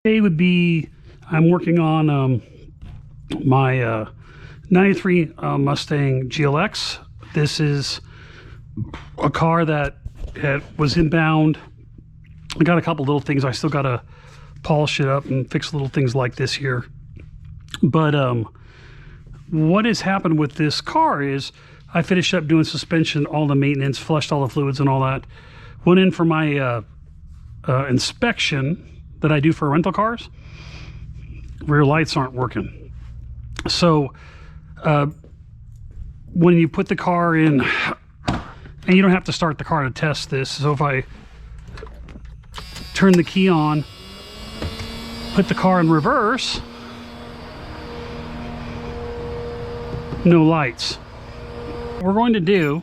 Today would be, I'm working on my 93 Mustang GLX. This is a car that was inbound. I got a couple little things. I still got to polish it up and fix little things like this here. But what has happened with this car is I finished up doing suspension, all the maintenance, flushed all the fluids and all that. Went in for my inspection that I do for rental cars. Rear lights aren't working. So when you put the car in, and you don't have to start the car to test this. So if I turn the key on, put the car in reverse, no lights. What we're going to do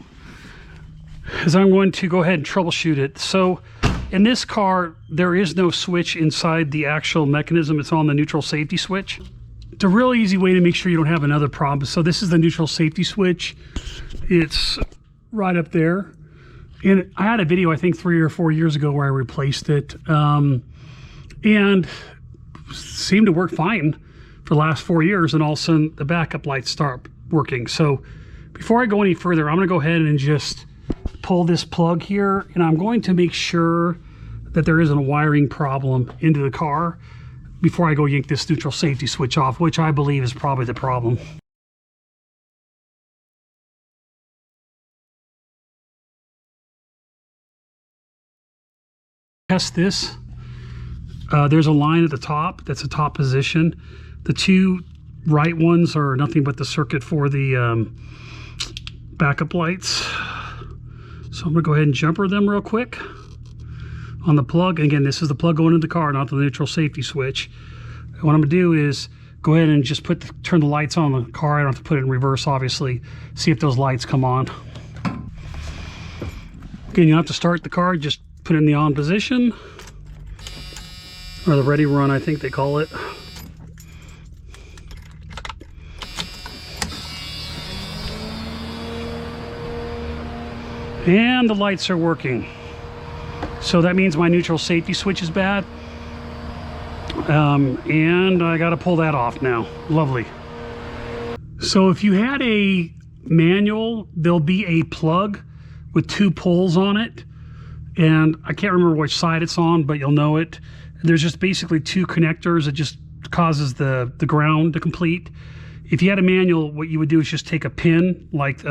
is I'm going to go ahead and troubleshoot it. So in this car, there is no switch inside the actual mechanism. It's on the neutral safety switch. It's a real easy way to make sure you don't have another problem. So this is the neutral safety switch. It's right up there. And I had a video, I think 3 or 4 years ago, where I replaced it. And seemed to work fine for the last 4 years. And all of a sudden, the backup lights start working. So before I go any further, I'm going to go ahead and just pull this plug here. And I'm going to make sure that there isn't a wiring problem into the car before I go yank this neutral safety switch off, which I believe is probably the problem. Test this. There's a line at the top. That's a top position. The two right ones are nothing but the circuit for the backup lights. So I'm going to go ahead and jumper them real quick on the plug. And again, this is the plug going into the car, not the neutral safety switch. And what I'm going to do is go ahead and just turn the lights on the car. I don't have to put it in reverse, obviously. See if those lights come on. Again, you don't have to start the car. Just put it in the on position, or the ready run, I think they call it. And the lights are working. So that means my neutral safety switch is bad. And I got to pull that off now. Lovely. So if you had a manual, there'll be a plug with 2 pulls on it. And I can't remember which side it's on, but you'll know it. There's just basically 2 connectors that just causes the ground to complete. If you had a manual, what you would do is just take a pin, like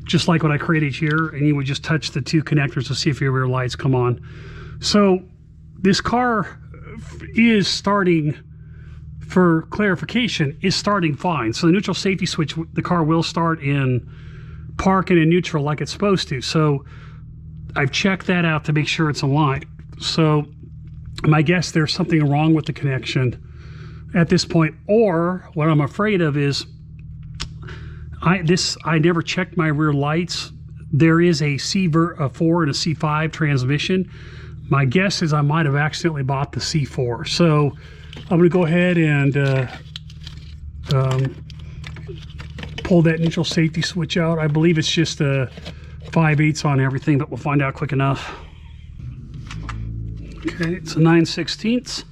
just like what I created here, and you would just touch the 2 connectors to see if your rear lights come on. So this car is starting, for clarification, is starting fine. So the neutral safety switch, the car will start in park and in neutral like it's supposed to. So I've checked that out to make sure it's aligned. So my guess, there's something wrong with the connection at this point, or what I'm afraid of is I never checked my rear lights. There is a C4 and a C5 transmission. My guess is I might have accidentally bought the C4. So I'm going to go ahead and pull that neutral safety switch out. I believe it's just a 5/8 on everything, but we'll find out quick enough. Okay, it's a 9/16.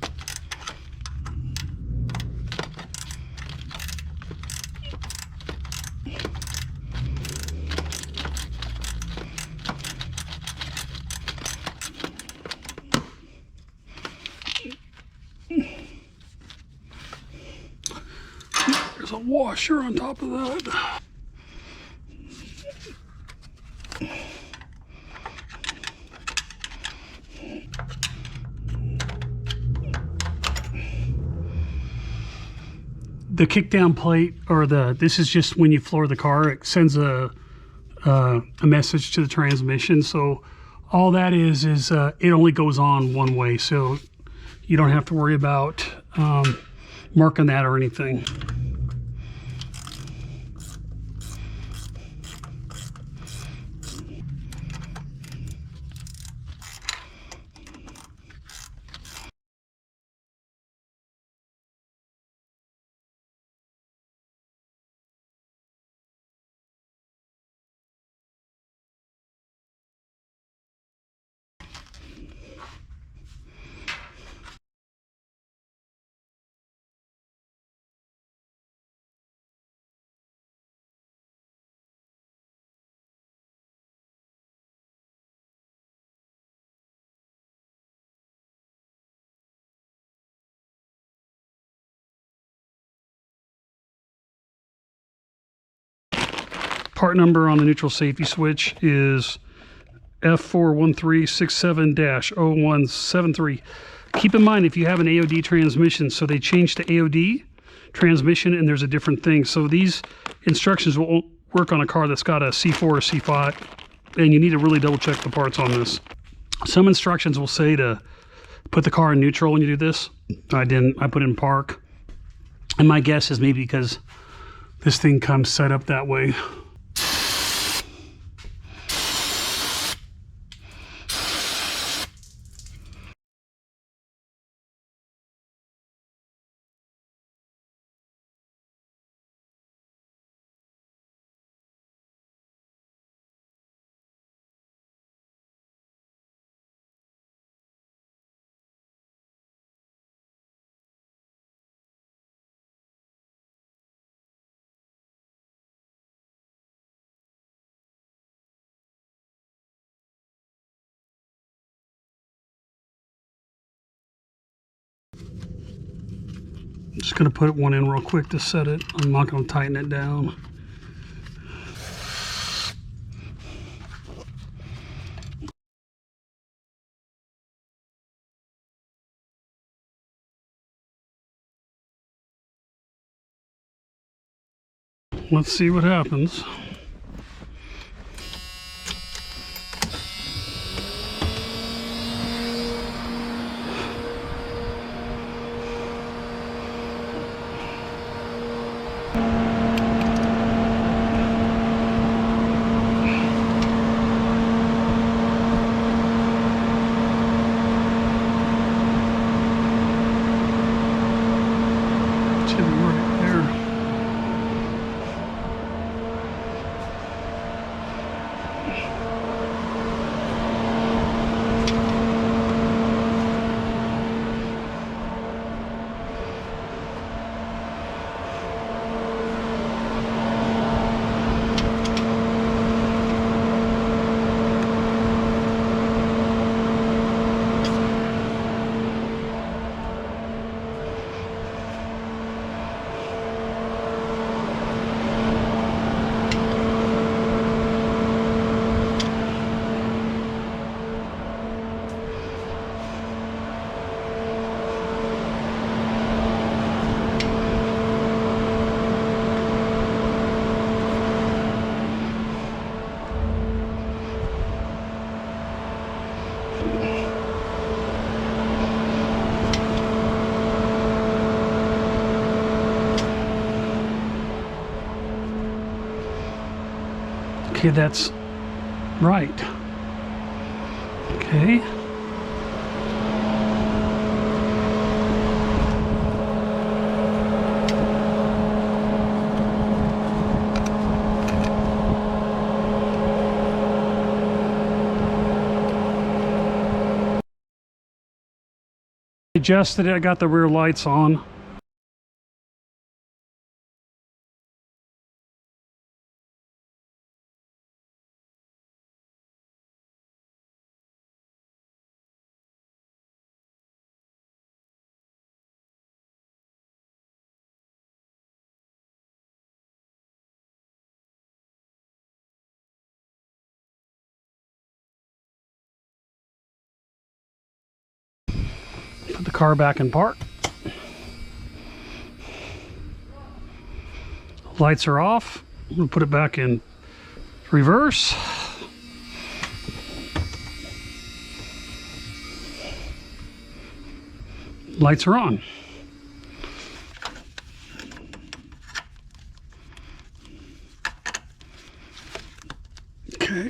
There's a washer on top of that. The kickdown plate, or this is just when you floor the car, it sends a message to the transmission. So all that is it only goes on one way. So you don't have to worry about marking that or anything. part number on the neutral safety switch is F41367-0173. Keep in mind, if you have an AOD transmission, so they changed to AOD transmission and there's a different thing. So these instructions will work on a car that's got a C4 or C5, and you need to really double check the parts on this. Some instructions will say to put the car in neutral when you do this. I didn't. I put it in park. And my guess is maybe because this thing comes set up that way. I'm just going to put one in real quick to set it. I'm not going to tighten it down. Let's see what happens. Okay, that's right. Okay. Adjusted it, I got the rear lights on. Put the car back in park. Lights are off. I'm gonna put it back in reverse. Lights are on. Okay.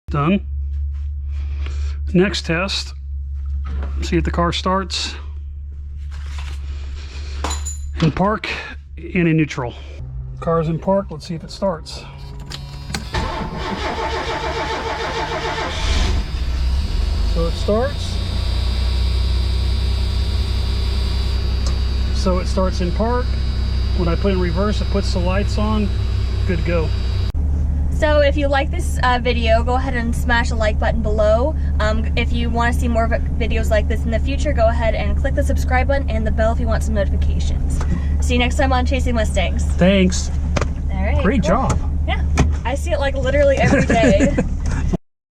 Done. Next test, see if the car starts in park and in neutral. Car's in park, let's see if it starts. So it starts. So it starts in park. When I put in reverse, it puts the lights on. Good to go. So if you like this video, go ahead and smash the like button below. If you want to see more videos like this in the future, go ahead and click the subscribe button and the bell if you want some notifications. See you next time on Chasing Mustangs. Thanks. All right. Great job. Yeah. I see it like literally every day.